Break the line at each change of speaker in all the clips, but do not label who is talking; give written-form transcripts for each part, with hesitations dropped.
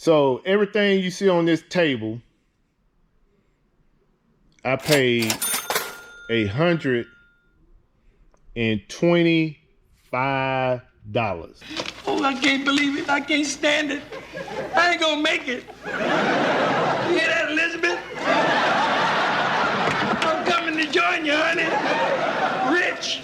So everything you see on this table, I paid $125.
Oh, I can't believe it. I can't stand it. I ain't gonna make it. You hear that, Elizabeth? I'm coming to join you, honey. Rich.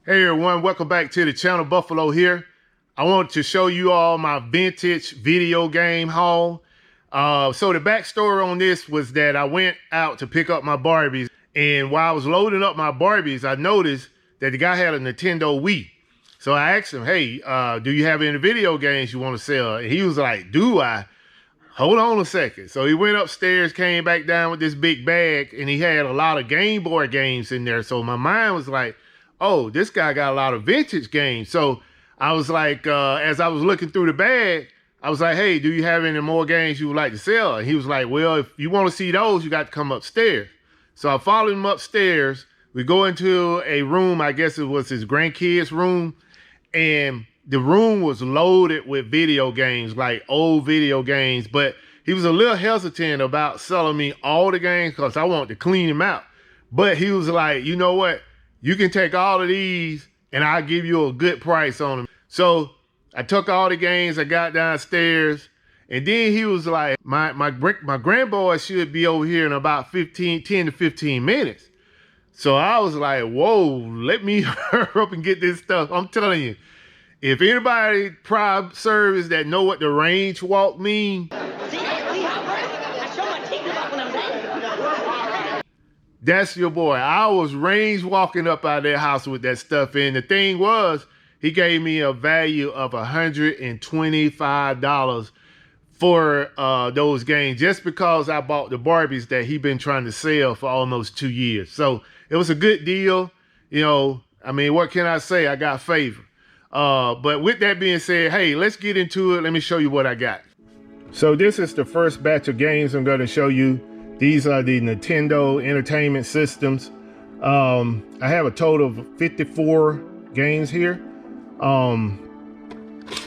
Hey everyone, welcome back to the channel. Buffalo here. I want to show you all my vintage video game haul. So the backstory on this was that I went out to pick up my Barbies, and while I was loading up my Barbies, I noticed that the guy had a Nintendo Wii. So I asked him, hey, do you have any video games you want to sell? And he was like, do I? Hold on a second. So he went upstairs, came back down with this big bag, and he had a lot of Gameboy games in there. So my mind was like, oh, this guy got a lot of vintage games. So I was like, as I was looking through the bag, I was like, hey, do you have any more games you would like to sell? And he was like, well, if you want to see those, you got to come upstairs. So I followed him upstairs. We go into a room, I guess it was his grandkids' room, and the room was loaded with video games, like old video games, but he was a little hesitant about selling me all the games because I wanted to clean him out. But he was like, you know what? You can take all of these and I'll give you a good price on them. So I took all the games, I got downstairs, and then he was like, my grandboy should be over here in about 10 to 15 minutes. So I was like, whoa, let me hurry up and get this stuff. I'm telling you, if anybody private service that know what the range walk mean, that's your boy. I was range walking up out of their house with that stuff in. The thing was, he gave me a value of $125 for those games just because I bought the Barbies that he been trying to sell for almost 2 years. So it was a good deal. You know, I mean, what can I say? I got favor. But with that being said, hey, let's get into it. Let me show you what I got. So this is the first batch of games I'm going to show you. These are the Nintendo Entertainment Systems. I have a total of 54 games here.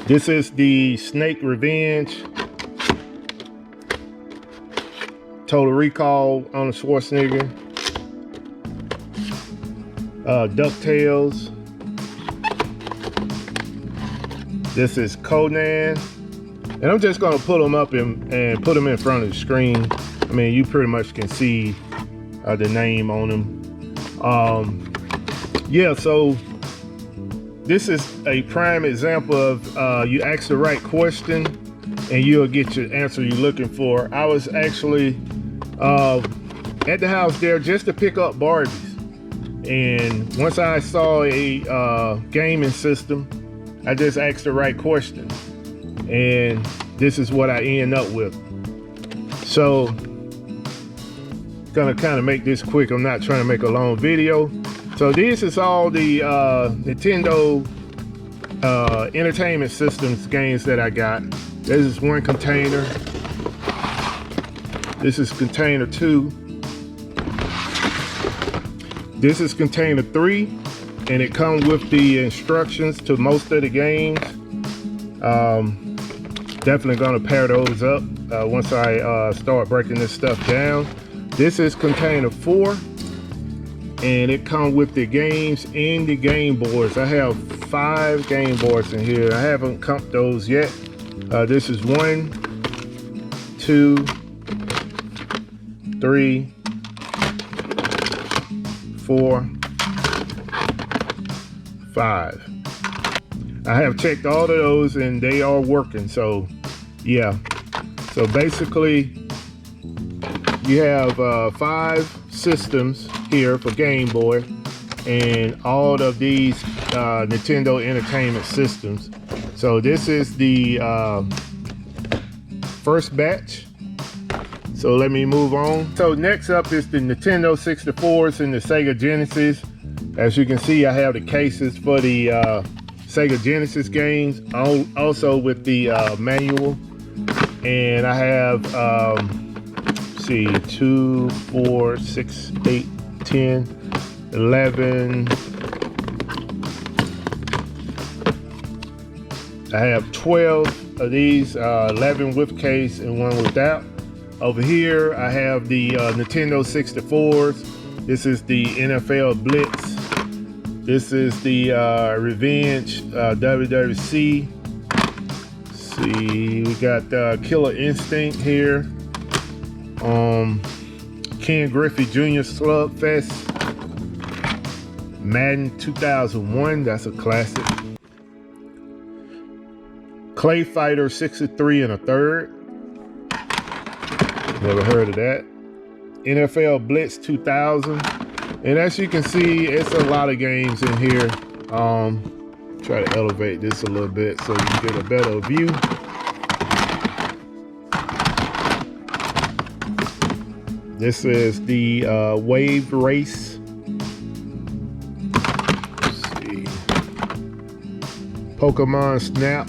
This is the Snake Revenge, Total Recall on the Schwarzenegger, DuckTales. This is Conan, and I'm just gonna put them up and put them in front of the screen. I mean, you pretty much can see the name on them. Yeah, so this is a prime example of you ask the right question and you'll get your answer you're looking for. I was actually at the house there just to pick up Barbies. And once I saw a gaming system, I just asked the right question. And this is what I end up with. So, gonna kind of make this quick. I'm not trying to make a long video. So this is all the Nintendo Entertainment Systems games that I got. This is one container. This is container 2. This is container 3, and it comes with the instructions to most of the games. Definitely gonna pair those up once I start breaking this stuff down. This is container 4, and it comes with the games and the Game Boys. I have 5 Game Boys in here. I haven't comped those yet. This is 1, 2, 3, 4, 5. I have checked all of those and they are working. So yeah, so basically you have 5 systems here for Game Boy and all of these Nintendo Entertainment Systems. So this is the first batch. So let me move on. So next up is the Nintendo 64s and the Sega Genesis. As you can see, I have the cases for the Sega Genesis games, also with the manual. And I have see, 2, 4, 6, 8, 10, 11. I have 12 of these, 11 with case and 1 without. Over here, I have the Nintendo 64s. This is the NFL Blitz. This is the Revenge WWC. Let's see, we got Killer Instinct here. Ken Griffey Jr. Slugfest. Madden 2001, that's a classic. Clay Fighter 63 1/3. Never heard of that. NFL Blitz 2000. And as you can see, it's a lot of games in here. Try to elevate this a little bit so you can get a better view. This is the Wave Race. Let's see. Pokemon Snap.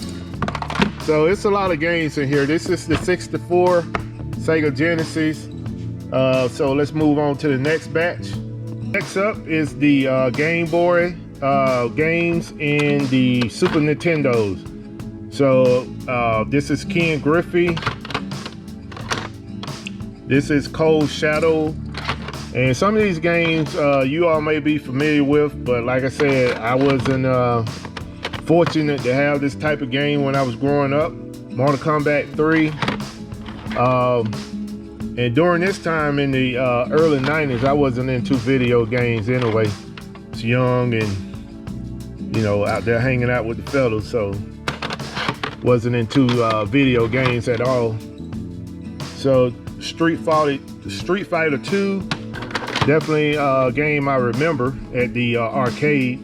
So it's a lot of games in here. This is the 64 Sega Genesis. So let's move on to the next batch. Next up is the Game Boy games and the Super Nintendos. So this is Ken Griffey. This is Cold Shadow. And some of these games you all may be familiar with, but like I said, I wasn't fortunate to have this type of game when I was growing up. Mortal Kombat 3. And during this time in the early 90s, I wasn't into video games anyway. I was young and, you know, out there hanging out with the fellas, so wasn't into video games at all. So Street Fighter 2, definitely a game I remember at the arcade.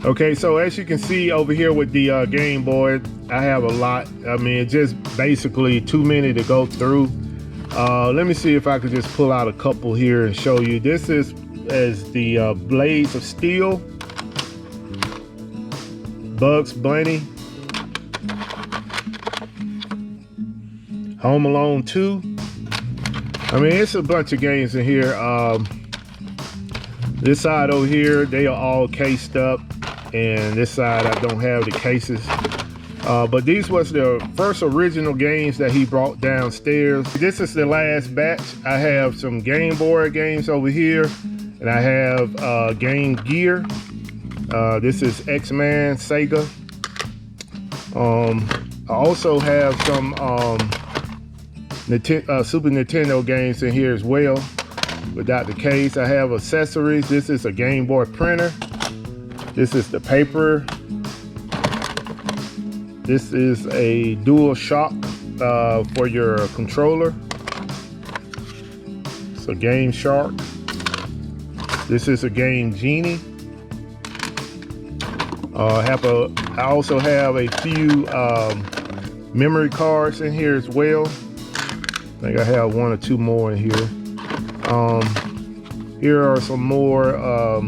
Okay, so as you can see over here with the Game Boy, I have a lot. I mean, it's just basically too many to go through. Let me see if I could just pull out a couple here and show you. This is the Blades of Steel, Bugs Bunny, Home Alone 2. I mean, it's a bunch of games in here. This side over here, they are all cased up, and this side I don't have the cases. But these was the first original games that he brought downstairs. This is the last batch. I have some Game Boy games over here, and I have Game Gear. This is X-Man Sega. I also have some Super Nintendo games in here as well without the case. I have accessories. This is a Game Boy printer. This is the paper. This is a dual shock for your controller. It's a Game Shark. This is a Game Genie. I also have a few memory cards in here as well. I think I have 1 or 2 more in here. Here are some more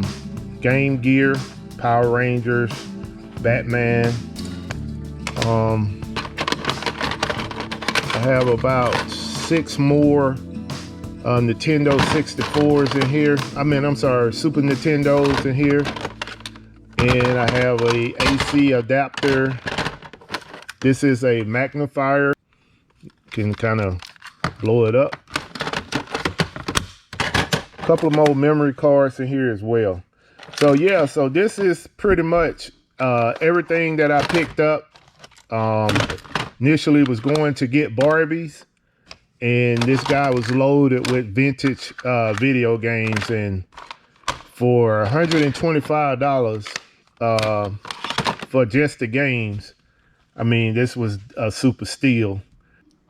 Game Gear, Power Rangers, Batman. I have about 6 more Nintendo 64s in here. I'm sorry, Super Nintendos in here. And I have a AC adapter. This is a magnifier. Can kind of blow it up. A couple of more memory cards in here as well. So yeah, so this is pretty much everything that I picked up. Initially was going to get Barbies, and this guy was loaded with vintage video games, and for $125 for just the games, I mean, this was a super steal.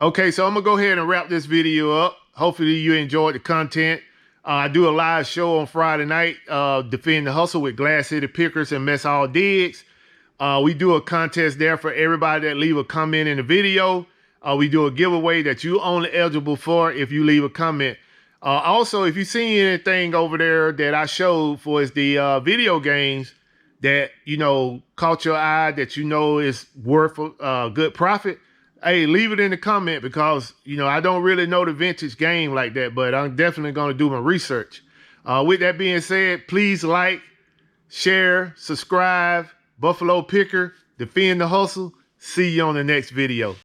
Okay, so I'm gonna go ahead and wrap this video up. Hopefully you enjoyed the content. I do a live show on Friday night, Defend the Hustle with Glass City Pickers and Mess All Digs. We do a contest there for everybody that leave a comment in the video. We do a giveaway that you only eligible for if you leave a comment. Also, if you see anything over there that I showed for is the video games that, you know, caught your eye, that you know is worth a good profit, Hey, leave it in the comment because, you know, I don't really know the vintage game like that, but I'm definitely going to do my research. With that being said, please like, share, subscribe. Buffalo Picker, defend the hustle. See you on the next video.